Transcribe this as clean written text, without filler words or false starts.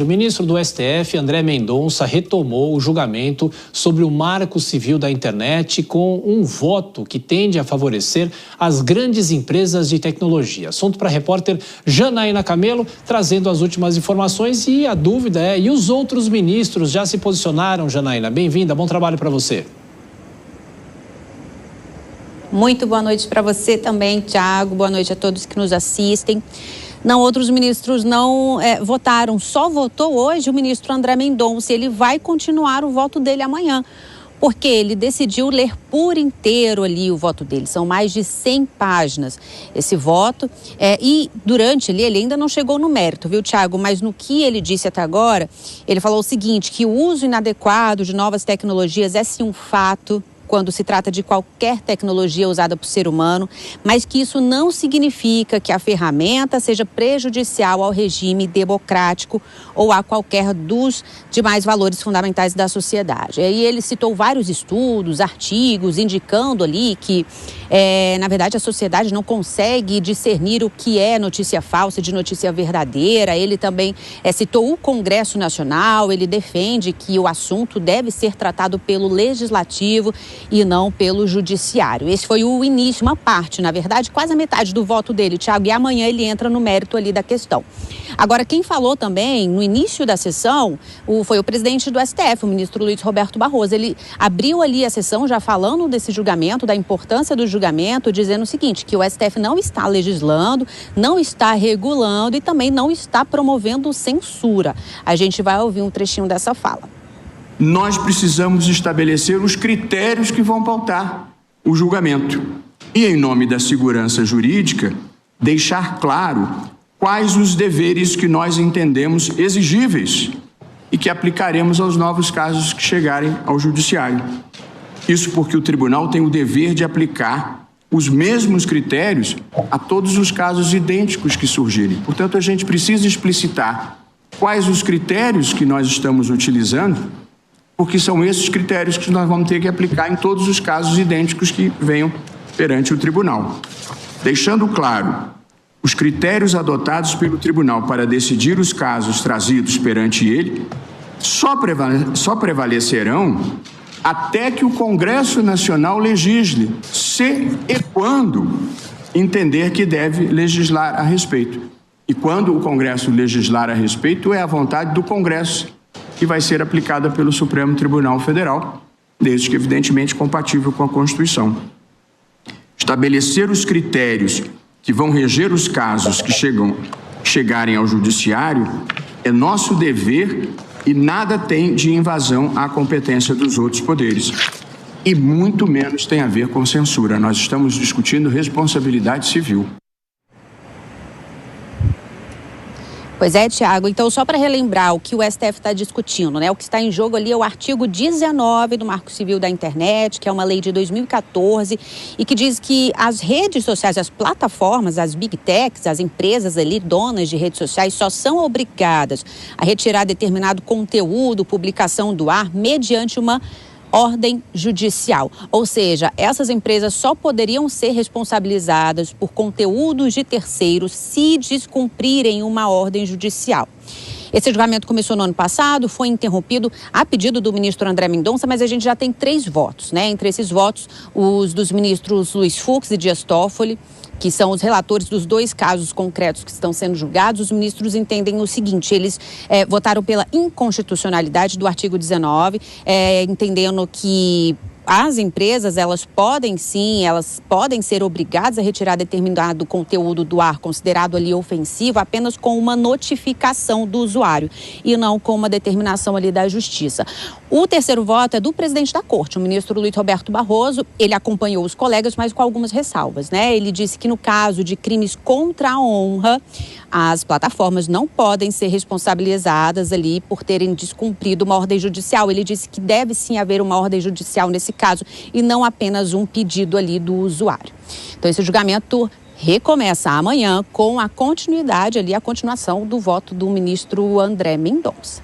O ministro do STF, André Mendonça, retomou o julgamento sobre o Marco Civil da Internet com um voto que tende a favorecer as grandes empresas de tecnologia. Assunto para a repórter Janaína Camelo, trazendo as últimas informações. E a dúvida é, e os outros ministros já se posicionaram, Janaína? Bem-vinda, bom trabalho para você. Muito boa noite para você também, Thiago. Boa noite a todos que nos assistem. Não, outros ministros não votaram, só votou hoje o ministro André Mendonça. Ele vai continuar o voto dele amanhã, porque ele decidiu ler por inteiro ali o voto dele. São mais de 100 páginas esse voto. E durante ele ainda não chegou no mérito, viu, Thiago? Mas no que ele disse até agora, ele falou o seguinte, que o uso inadequado de novas tecnologias é sim um fato, quando se trata de qualquer tecnologia usada por ser humano, mas que isso não significa que a ferramenta seja prejudicial ao regime democrático ou a qualquer dos demais valores fundamentais da sociedade. E ele citou vários estudos, artigos, indicando ali que, na verdade, a sociedade não consegue discernir o que é notícia falsa de notícia verdadeira. Ele também citou o Congresso Nacional, ele defende que o assunto deve ser tratado pelo Legislativo e não pelo Judiciário. Esse foi o início, uma parte, na verdade, quase a metade do voto dele, Thiago, e amanhã ele entra no mérito ali da questão. Agora, quem falou também, no início da sessão, foi o presidente do STF, o ministro Luiz Roberto Barroso. Ele abriu ali a sessão já falando desse julgamento, da importância do julgamento, dizendo o seguinte, que o STF não está legislando, não está regulando e também não está promovendo censura. A gente vai ouvir um trechinho dessa fala. Nós precisamos estabelecer os critérios que vão pautar o julgamento. E, em nome da segurança jurídica, deixar claro quais os deveres que nós entendemos exigíveis e que aplicaremos aos novos casos que chegarem ao Judiciário. Isso porque o tribunal tem o dever de aplicar os mesmos critérios a todos os casos idênticos que surgirem. Portanto, a gente precisa explicitar quais os critérios que nós estamos utilizando, porque são esses critérios que nós vamos ter que aplicar em todos os casos idênticos que venham perante o tribunal. Deixando claro, os critérios adotados pelo tribunal para decidir os casos trazidos perante ele só prevalecerão até que o Congresso Nacional legisle, se e quando entender que deve legislar a respeito. E quando o Congresso legislar a respeito, é a vontade do Congresso que vai ser aplicada pelo Supremo Tribunal Federal, desde que, evidentemente, compatível com a Constituição. Estabelecer os critérios que vão reger os casos que chegarem ao Judiciário é nosso dever e nada tem de invasão à competência dos outros poderes. E muito menos tem a ver com censura. Nós estamos discutindo responsabilidade civil. Pois é, Thiago. Então, só para relembrar o que o STF está discutindo, né? O que está em jogo ali é o artigo 19 do Marco Civil da Internet, que é uma lei de 2014 e que diz que as redes sociais, as plataformas, as big techs, as empresas ali, donas de redes sociais, só são obrigadas a retirar determinado conteúdo, publicação do ar, mediante uma ordem judicial. Ou seja, essas empresas só poderiam ser responsabilizadas por conteúdos de terceiros se descumprirem uma ordem judicial. Esse julgamento começou no ano passado, foi interrompido a pedido do ministro André Mendonça, mas a gente já tem 3 votos, né? Entre esses votos, os dos ministros Luiz Fux e Dias Toffoli, que são os relatores dos 2 casos concretos que estão sendo julgados. Os ministros entendem o seguinte, eles votaram pela inconstitucionalidade do artigo 19, entendendo que as empresas, elas podem ser obrigadas a retirar determinado conteúdo do ar considerado ali ofensivo apenas com uma notificação do usuário e não com uma determinação ali da justiça. O terceiro voto é do presidente da Corte, o ministro Luiz Roberto Barroso. Ele acompanhou os colegas, mas com algumas ressalvas, né? Ele disse que no caso de crimes contra a honra, as plataformas não podem ser responsabilizadas ali por terem descumprido uma ordem judicial. Ele disse que deve sim haver uma ordem judicial nesse caso e não apenas um pedido ali do usuário. Então, esse julgamento recomeça amanhã com a continuidade ali, a continuação do voto do ministro André Mendonça.